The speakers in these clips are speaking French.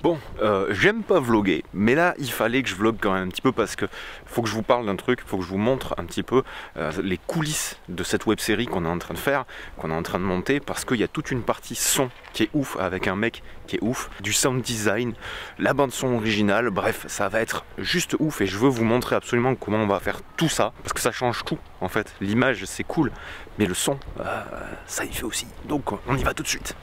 Bon, j'aime pas vloguer, mais là il fallait que je vlogue quand même un petit peu parce que faut que je vous parle d'un truc, faut que je vous montre un petit peu les coulisses de cette web série qu'on est en train de faire, qu'on est en train de monter, parce qu'il y a toute une partie son qui est ouf avec un mec qui est ouf, du sound design, la bande son originale, bref, ça va être juste ouf et je veux vous montrer absolument comment on va faire tout ça, parce que ça change tout en fait. L'image c'est cool, mais le son, ça y fait aussi. Donc on y va tout de suite.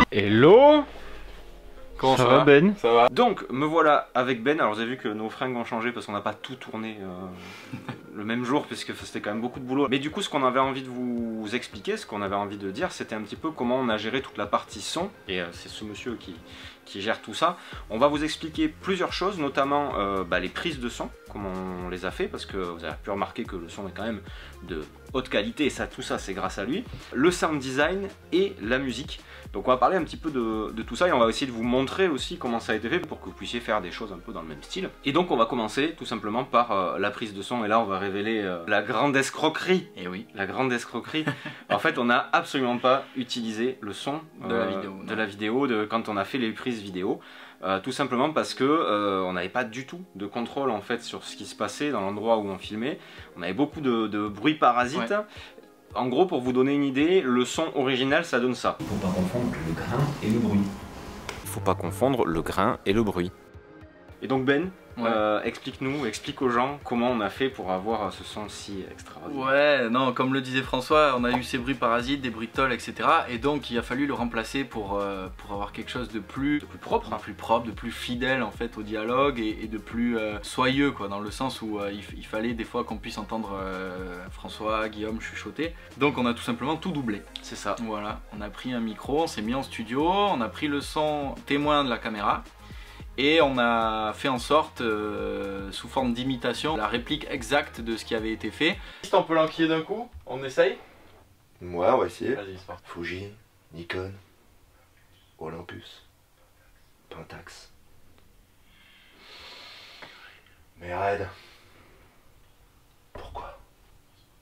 Hello, comment ça va Ben? Ça va. Donc me voilà avec Ben. Alors vous avez vu que nos fringues ont changé parce qu'on n'a pas tout tourné le même jour, puisque c'était quand même beaucoup de boulot. Mais du coup ce qu'on avait envie de vous expliquer, ce qu'on avait envie de dire, c'était un petit peu comment on a géré toute la partie son. Et c'est ce monsieur qui gère tout ça. On va vous expliquer plusieurs choses, notamment les prises de son, comment on les a fait, parce que vous avez pu remarquer que le son est quand même de haute qualité, et ça, tout ça c'est grâce à lui. Le sound design et la musique. Donc on va parler un petit peu de tout ça et on va essayer de vous montrer aussi comment ça a été fait pour que vous puissiez faire des choses un peu dans le même style. Et donc on va commencer tout simplement par la prise de son, et là on va révéler la grande escroquerie. Et oui, la grande escroquerie. En fait on n'a absolument pas utilisé le son de la vidéo quand on a fait les prises vidéo. Tout simplement parce que on n'avait pas du tout de contrôle en fait sur ce qui se passait dans l'endroit où on filmait. On avait beaucoup de bruit parasite. Ouais. En gros, pour vous donner une idée, le son original ça donne ça. Il ne faut pas confondre le grain et le bruit. Il ne faut pas confondre le grain et le bruit. Et donc Ben, explique aux gens comment on a fait pour avoir ce son si extraordinaire. Ouais, non, comme le disait François, on a eu ces bruits parasites, des bruits de tôle, etc. Et donc il a fallu le remplacer pour avoir quelque chose de plus propre, de plus fidèle en fait au dialogue et de plus soyeux quoi, dans le sens où il fallait des fois qu'on puisse entendre François, Guillaume chuchoter. Donc on a tout simplement tout doublé. C'est ça. Voilà, on a pris un micro, on s'est mis en studio, on a pris le son témoin de la caméra. Et on a fait en sorte, sous forme d'imitation, la réplique exacte de ce qui avait été fait. On peut l'enquiller d'un coup, on essaye? Ouais, on va essayer. Vas-y, c'est parti. Fuji, Nikon, Olympus, Pentax. Mais Red, pourquoi?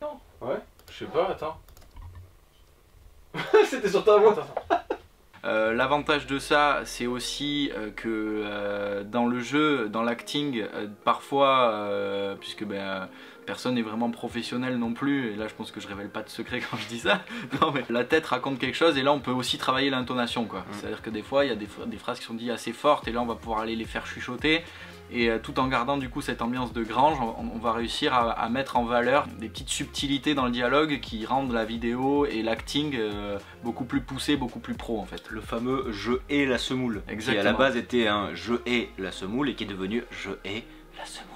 Non. Ouais, je sais pas, attends. C'était sur ta voix. L'avantage de ça, c'est aussi que dans le jeu, dans l'acting, parfois, puisque personne n'est vraiment professionnel non plus, et là je pense que je révèle pas de secret quand je dis ça, non, mais la tête raconte quelque chose, et là on peut aussi travailler l'intonation quoi. C'est-à-dire que des fois il y a des phrases qui sont dites assez fortes, et là on va pouvoir aller les faire chuchoter. Et tout en gardant du coup cette ambiance de grange, on va réussir à mettre en valeur des petites subtilités dans le dialogue qui rendent la vidéo et l'acting beaucoup plus poussé, beaucoup plus pro en fait. Le fameux je hais la semoule. Exactement. Qui à la base était un je hais la semoule et qui est devenu je hais la semoule.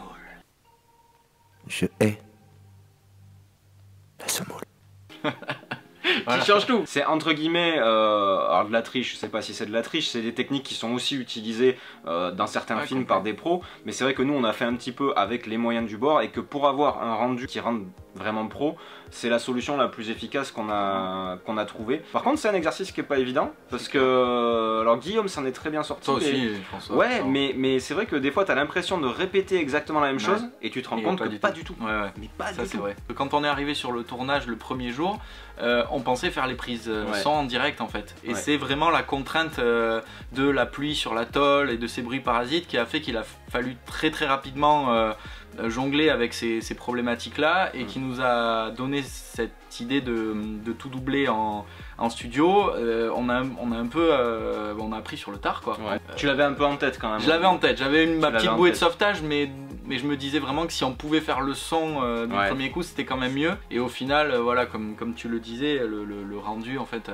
Je hais la semoule. Voilà. Qui change tout. C'est entre guillemets, alors de la triche, je sais pas si c'est de la triche, c'est des techniques qui sont aussi utilisées dans certains films par des pros, mais c'est vrai que nous on a fait un petit peu avec les moyens du bord, et que pour avoir un rendu qui rende vraiment pro, c'est la solution la plus efficace qu'on a trouvée. Par contre c'est un exercice qui est pas évident, parce que, alors Guillaume s'en est très bien sorti. Toi aussi, François. Ouais, mais c'est vrai que des fois tu as l'impression de répéter exactement la même chose, et tu te rends compte que pas du tout. Ouais. Mais pas du tout. Vrai. Quand on est arrivé sur le tournage le premier jour, on pensait faire les prises son en direct en fait. Et c'est vraiment la contrainte de la pluie sur la tôle et de ces bruits parasites qui a fait qu'il a fallu très rapidement jongler avec ces problématiques là, et qui nous a donné cette idée de tout doubler en studio. On a appris sur le tard quoi. Tu l'avais un peu en tête quand même. Je l'avais en tête, j'avais ma petite bouée de sauvetage, mais je me disais vraiment que si on pouvait faire le son du premier coup, c'était quand même mieux. Et au final, voilà, comme tu le disais, le rendu en fait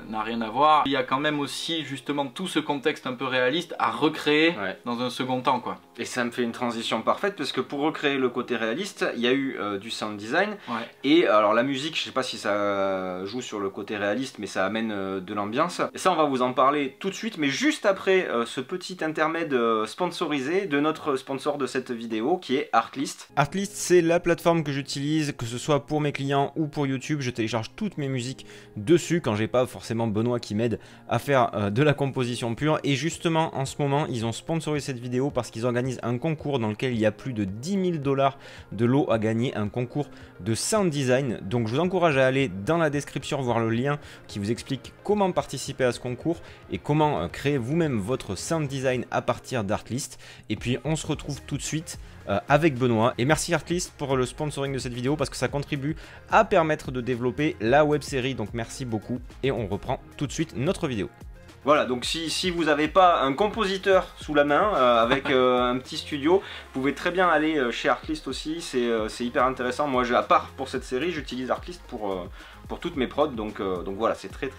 n'a rien à voir. Il y a quand même aussi justement tout ce contexte un peu réaliste à recréer dans un second temps quoi. Et ça me fait une transition parfaite, parce que pour recréer le côté réaliste, il y a eu du sound design. Et alors la musique, je sais pas si ça joue sur le côté réaliste, mais ça amène de l'ambiance. Et ça on va vous en parler tout de suite, mais juste après ce petit intermède sponsorisé de notre sponsor de cette vidéo. vidéo qui est Artlist. Artlist, c'est la plateforme que j'utilise, que ce soit pour mes clients ou pour YouTube. Je télécharge toutes mes musiques dessus quand j'ai pas forcément Benoît qui m'aide à faire de la composition pure. Et justement, en ce moment, ils ont sponsorisé cette vidéo parce qu'ils organisent un concours dans lequel il y a plus de 10 000 $ de lot à gagner, un concours de sound design. Donc je vous encourage à aller dans la description voir le lien qui vous explique comment participer à ce concours et comment créer vous-même votre sound design à partir d'Artlist. Et puis on se retrouve tout de suite avec Benoît. Et merci Artlist pour le sponsoring de cette vidéo parce que ça contribue à permettre de développer la web série. Donc merci beaucoup et on reprend tout de suite notre vidéo. Voilà, donc si vous n'avez pas un compositeur sous la main avec un petit studio, vous pouvez très bien aller chez Artlist aussi, c'est hyper intéressant. Moi, à part pour cette série, j'utilise Artlist pour toutes mes prods, donc voilà, c'est très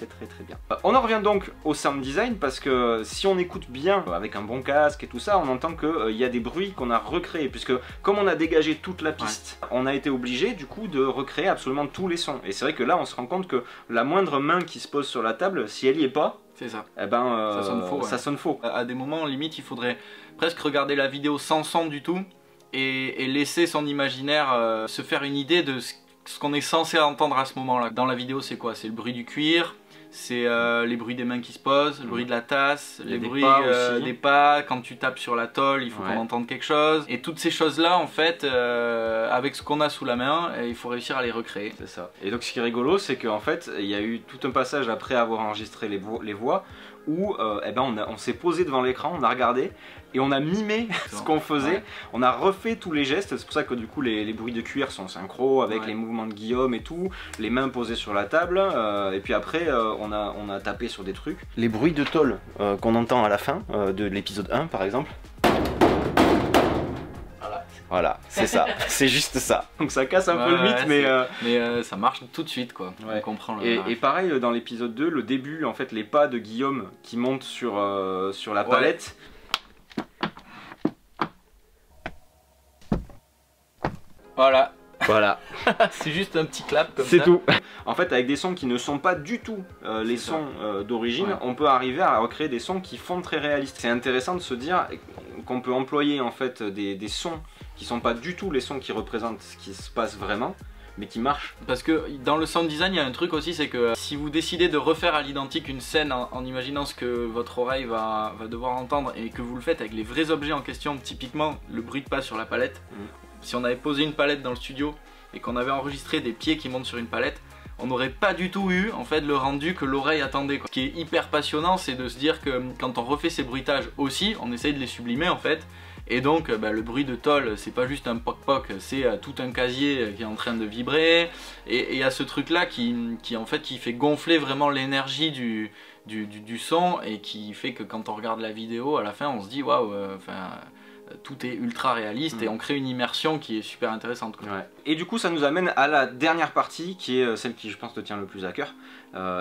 bien. On en revient donc au sound design parce que si on écoute bien avec un bon casque et tout ça, on entend qu'il y a des bruits qu'on a recréés, puisque comme on a dégagé toute la piste, on a été obligé du coup de recréer absolument tous les sons. Et c'est vrai que là, on se rend compte que la moindre main qui se pose sur la table, si elle y est pas, c'est ça. Eh ben, ça sonne faux. Ça sonne faux. À des moments, limite, il faudrait presque regarder la vidéo sans son du tout et laisser son imaginaire se faire une idée de ce qu'on est censé entendre à ce moment-là. Dans la vidéo, c'est quoi? C'est le bruit du cuir, c'est les bruits des mains qui se posent, le bruit de la tasse, les bruits des pas, quand tu tapes sur la tôle, il faut qu'on entende quelque chose. Et toutes ces choses-là, en fait, avec ce qu'on a sous la main, il faut réussir à les recréer. C'est ça. Et donc ce qui est rigolo, c'est qu'en fait, il y a eu tout un passage après avoir enregistré les voix où eh ben, on s'est posé devant l'écran, on a regardé et on a mimé ce qu'on faisait, on a refait tous les gestes, c'est pour ça que du coup les bruits de cuir sont synchro avec les mouvements de Guillaume et tout, les mains posées sur la table, et puis après on a tapé sur des trucs. Les bruits de tôle qu'on entend à la fin de l'épisode 1 par exemple. Voilà, c'est ça, c'est juste ça. Donc ça casse un peu le mythe, mais ça marche tout de suite quoi. On comprend et pareil dans l'épisode 2, le début, en fait, les pas de Guillaume qui montent sur la palette. Voilà. Voilà. C'est juste un petit clap comme ça. C'est tout. En fait, avec des sons qui ne sont pas du tout les sons d'origine, on peut arriver à recréer des sons qui font très réalistes. C'est intéressant de se dire qu'on peut employer en fait des sons qui sont pas du tout les sons qui représentent ce qui se passe vraiment, mais qui marchent. Parce que dans le sound design, il y a un truc aussi, c'est que si vous décidez de refaire à l'identique une scène en imaginant ce que votre oreille va devoir entendre et que vous le faites avec les vrais objets en question, typiquement le bruit de pas sur la palette, si on avait posé une palette dans le studio et qu'on avait enregistré des pieds qui montent sur une palette, on n'aurait pas du tout eu en fait le rendu que l'oreille attendait quoi. Ce qui est hyper passionnant, c'est de se dire que quand on refait ces bruitages aussi, on essaye de les sublimer en fait. Et donc le bruit de tôle, c'est pas juste un poc-poc, c'est tout un casier qui est en train de vibrer. Et il y a ce truc là qui en fait qui fait gonfler vraiment l'énergie du son et qui fait que quand on regarde la vidéo, à la fin on se dit waouh, tout est ultra réaliste et on crée une immersion qui est super intéressante quoi. Et du coup ça nous amène à la dernière partie qui est celle qui je pense te tient le plus à cœur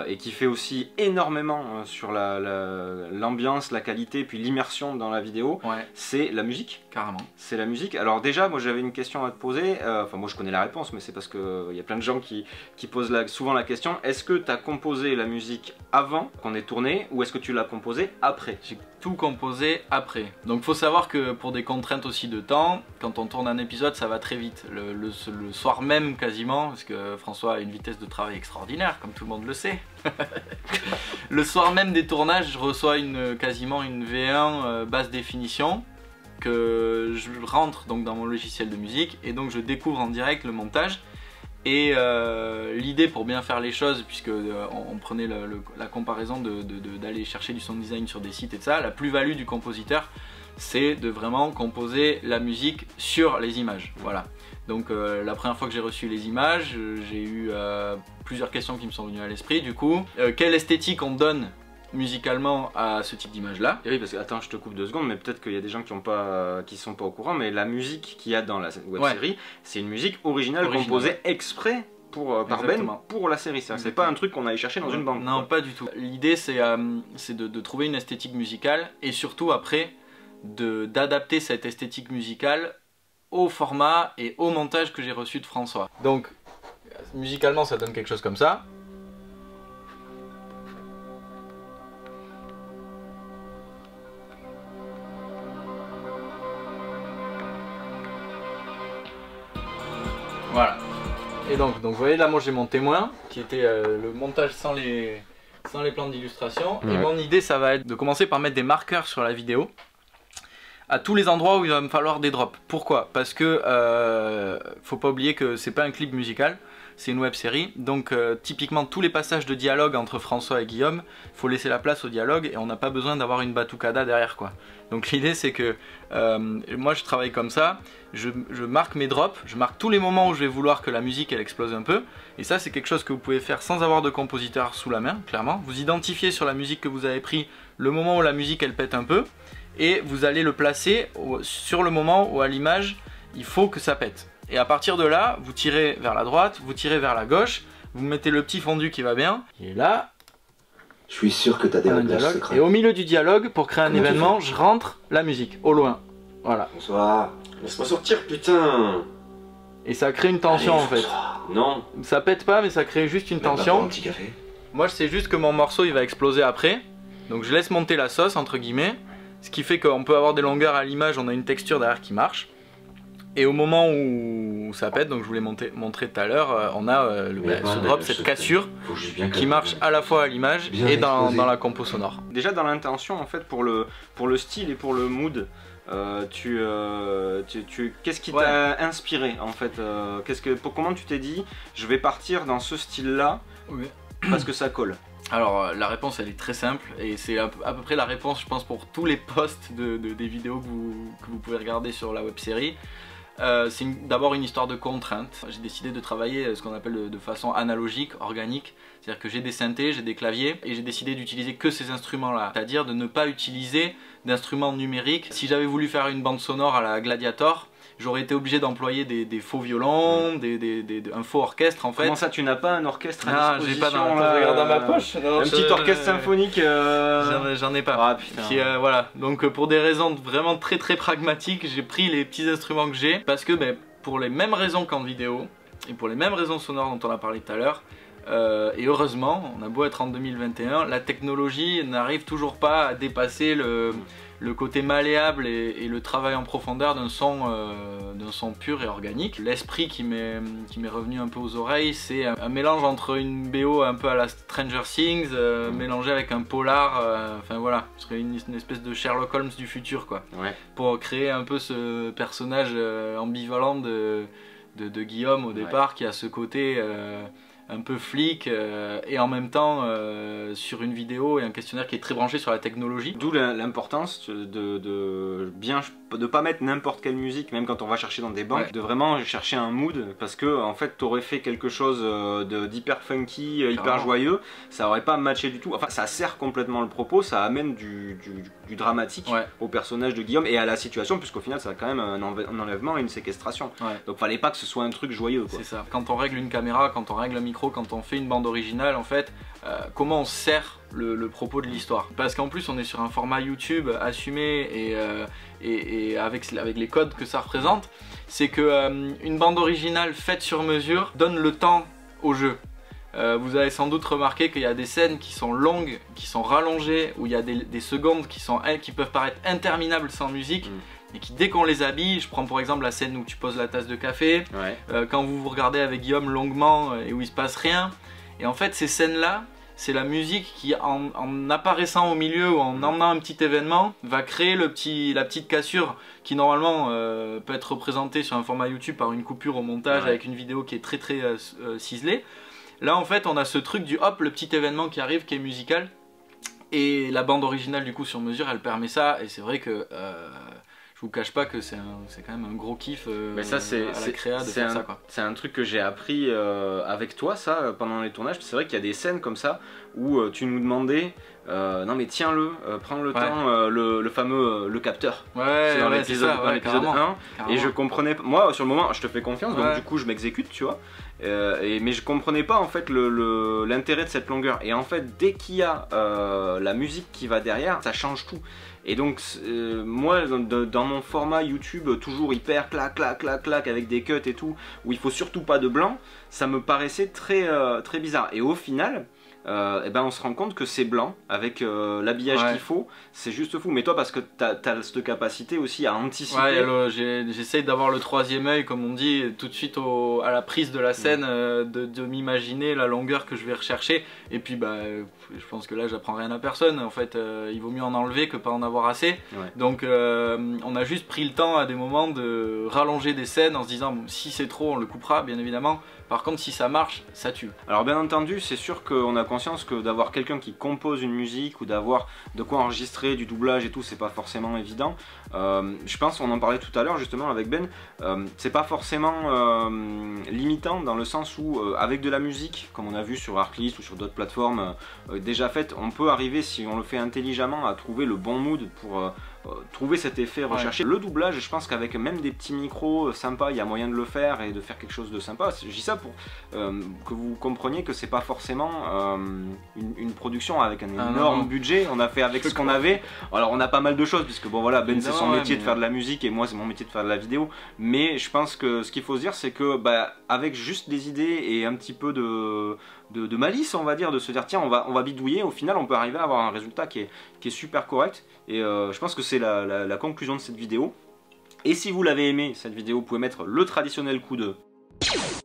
et qui fait aussi énormément sur l'ambiance, la qualité puis l'immersion dans la vidéo. C'est la musique. Carrément. C'est la musique. Alors déjà moi j'avais une question à te poser, enfin moi je connais la réponse mais c'est parce qu'il y a plein de gens qui posent souvent la question, est-ce que tu as composé la musique avant qu'on ait tourné ou est-ce que tu l'as composée après? J'ai tout composé après. Donc faut savoir que pour des contraintes aussi de temps, quand on tourne un épisode ça va très vite. Le soir même quasiment, parce que François a une vitesse de travail extraordinaire comme tout le monde le sait. Le soir même des tournages je reçois quasiment une V1 basse définition que je rentre donc dans mon logiciel de musique et donc je découvre en direct le montage. Et l'idée pour bien faire les choses, puisque on prenait la comparaison d'aller chercher du sound design sur des sites et de ça, la plus-value du compositeur c'est de vraiment composer la musique sur les images. Voilà. Donc la première fois que j'ai reçu les images, j'ai eu plusieurs questions qui me sont venues à l'esprit du coup. Quelle esthétique on donne musicalement à ce type d'image là? Oui, parce que attends, je te coupe 2 secondes, mais peut-être qu'il y a des gens qui sont pas au courant, mais la musique qu'il y a dans la web série, c'est une musique originale composée exprès par Ben pour la série. C'est pas un truc qu'on allait chercher dans une bande. Non, pas du tout. L'idée c'est de trouver une esthétique musicale et surtout après d'adapter cette esthétique musicale au format et au montage que j'ai reçu de François. Donc musicalement ça donne quelque chose comme ça. Et donc vous voyez là, moi j'ai mon témoin qui était le montage sans les plans d'illustration. Et mon idée, ça va être de commencer par mettre des marqueurs sur la vidéo à tous les endroits où il va me falloir des drops. Pourquoi? Parce que faut pas oublier que c'est pas un clip musical, c'est une web série. Donc typiquement tous les passages de dialogue entre François et Guillaume, il faut laisser la place au dialogue et on n'a pas besoin d'avoir une batucada derrière quoi. Donc l'idée c'est que moi je travaille comme ça, je marque mes drops, je marque tous les moments où je vais vouloir que la musique elle explose un peu. Et ça c'est quelque chose que vous pouvez faire sans avoir de compositeur sous la main, clairement. Vous identifiez sur la musique que vous avez pris le moment où la musique elle pète un peu. Et vous allez le placer sur le moment où à l'image il faut que ça pète. Et à partir de là, vous tirez vers la droite, vous tirez vers la gauche, vous mettez le petit fondu qui va bien, et là, Je suis sûr que t'as des réglages secrets. et au milieu du dialogue, pour créer un événement, je rentre la musique, au loin. Voilà. Bonsoir. Laisse-moi sortir, putain. Et ça crée une tension en fait. Non. Ça pète pas, mais ça crée juste une Même pas tension. prendre un petit café. Moi je sais juste que mon morceau il va exploser après, donc je laisse monter la sauce entre guillemets, ce qui fait qu'on peut avoir des longueurs à l'image, on a une texture derrière qui marche. Et au moment où ça pète, donc je vous l'ai montré tout à l'heure, on a ce drop, cette cassure qui marche à la fois à l'image et dans la compo sonore. Déjà dans l'intention en fait pour le style et pour le mood, qu'est-ce qui t'a inspiré en fait, comment tu t'es dit je vais partir dans ce style là parce que ça colle? Alors la réponse elle est très simple et c'est à peu près la réponse je pense pour tous les posts des vidéos que vous pouvez regarder sur la web série. C'est d'abord une histoire de contrainte. J'ai décidé de travailler ce qu'on appelle de façon analogique, organique. C'est-à-dire que j'ai des synthés, j'ai des claviers et j'ai décidé d'utiliser que ces instruments-là. C'est-à-dire de ne pas utiliser d'instruments numériques. Si j'avais voulu faire une bande sonore à la Gladiator, j'aurais été obligé d'employer des faux violons, un faux orchestre en fait. Comment ça, tu n'as pas un orchestre à disposition? J'ai pas je regarde dans ma poche. Non, un petit orchestre symphonique J'en ai pas. Ah, putain. Voilà. Donc pour des raisons vraiment très pragmatiques, j'ai pris les petits instruments que j'ai. Parce que pour les mêmes raisons qu'en vidéo, et pour les mêmes raisons sonores dont on a parlé tout à l'heure, et heureusement, on a beau être en 2021, la technologie n'arrive toujours pas à dépasser le côté malléable et le travail en profondeur d'un son pur et organique. L'esprit qui m'est revenu un peu aux oreilles, c'est un mélange entre une BO un peu à la Stranger Things, mélangé avec un polar, enfin voilà, ce serait une espèce de Sherlock Holmes du futur quoi. Ouais. Pour créer un peu ce personnage ambivalent de Guillaume au départ, qui a ce côté un peu flic et en même temps sur une vidéo et un questionnaire qui est très branché sur la technologie. D'où l'importance de pas mettre n'importe quelle musique, même quand on va chercher dans des banques, de vraiment chercher un mood, parce que en fait t'aurais fait quelque chose d'hyper funky, hyper joyeux, ça aurait pas matché du tout. Enfin ça sert complètement le propos, ça amène du dramatique au personnage de Guillaume et à la situation, puisqu'au final ça a quand même un enlèvement et une séquestration. Donc fallait pas que ce soit un truc joyeux quoi. C'est ça. Quand on règle une caméra, quand on règle un micro, quand on fait une bande originale en fait, comment on sert le propos de l'histoire. Parce qu'en plus on est sur un format YouTube assumé et avec les codes que ça représente, c'est que une bande originale faite sur mesure donne le temps au jeu. Vous avez sans doute remarqué qu'il y a des scènes qui sont longues, qui sont rallongées, où il y a des secondes qui peuvent paraître interminables sans musique. Et qui dès qu'on les habille, je prends pour exemple la scène où tu poses la tasse de café, quand vous regardez avec Guillaume longuement et où il se passe rien, et en fait ces scènes là, c'est la musique qui en apparaissant au milieu ou en emmenant un petit événement va créer la petite cassure qui normalement peut être représentée sur un format YouTube par une coupure au montage avec une vidéo qui est très ciselée. Là en fait on a ce truc du hop, le petit événement qui arrive qui est musical, et la bande originale du coup sur mesure elle permet ça, et c'est vrai que je vous cache pas que c'est quand même un gros kiff mais ça, à la créa de faire ça quoi. C'est un truc que j'ai appris avec toi ça pendant les tournages. C'est vrai qu'il y a des scènes comme ça où tu nous demandais non mais tiens-le, prends le temps, le fameux capteur. C'est dans l'épisode 1 carrément. Et je comprenais pas, moi sur le moment je te fais confiance donc du coup je m'exécute tu vois. Mais je comprenais pas en fait l'intérêt de cette longueur, et en fait dès qu'il y a la musique qui va derrière ça change tout. Et donc moi dans mon format YouTube toujours hyper clac avec des cuts et tout, où il faut surtout pas de blanc, ça me paraissait très bizarre. Et au final et ben on se rend compte que c'est blanc avec l'habillage qu'il faut, c'est juste fou. Mais toi, parce que t'as cette capacité aussi à anticiper. Ouais, j'essaye d'avoir le troisième œil, comme on dit, tout de suite à la prise de la scène, de m'imaginer la longueur que je vais rechercher. Et puis bah, je pense que là j'apprends rien à personne. En fait, il vaut mieux en enlever que pas en avoir assez. Ouais. Donc on a juste pris le temps à des moments de rallonger des scènes en se disant bon, si c'est trop on le coupera bien évidemment. Par contre, si ça marche, ça tue. Alors bien entendu, c'est sûr qu'on a conscience que d'avoir quelqu'un qui compose une musique ou d'avoir de quoi enregistrer du doublage et tout, c'est pas forcément évident. Je pense, on en parlait tout à l'heure justement avec Ben, c'est pas forcément limitant dans le sens où avec de la musique, comme on a vu sur Artlist ou sur d'autres plateformes déjà faites, on peut arriver, si on le fait intelligemment, à trouver le bon mood pour trouver cet effet recherché. Ouais. Le doublage, je pense qu'avec même des petits micros sympas, il y a moyen de le faire et de faire quelque chose de sympa. Je dis ça pour que vous compreniez que c'est pas forcément une production avec un énorme budget. On a fait avec ce qu'on avait. Alors on a pas mal de choses puisque bon voilà, Ben c'est son métier de faire de la musique et moi c'est mon métier de faire de la vidéo. Mais je pense que ce qu'il faut se dire, c'est que bah, avec juste des idées et un petit peu de malice, on va dire, de se dire tiens on va bidouiller, au final on peut arriver à avoir un résultat qui est super correct. Et je pense que c'est la conclusion de cette vidéo. Et si vous l'avez aimé cette vidéo, vous pouvez mettre le traditionnel coup de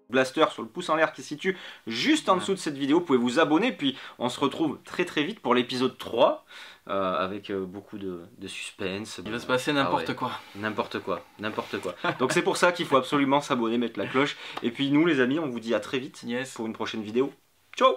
blaster sur le pouce en l'air qui se situe juste en dessous de cette vidéo. Vous pouvez vous abonner, puis on se retrouve très très vite pour l'épisode 3 avec beaucoup de suspense. Il va se passer n'importe quoi. N'importe quoi, n'importe quoi. Donc c'est pour ça qu'il faut absolument s'abonner, mettre la cloche. Et puis nous les amis, on vous dit à très vite pour une prochaine vidéo. Ciao!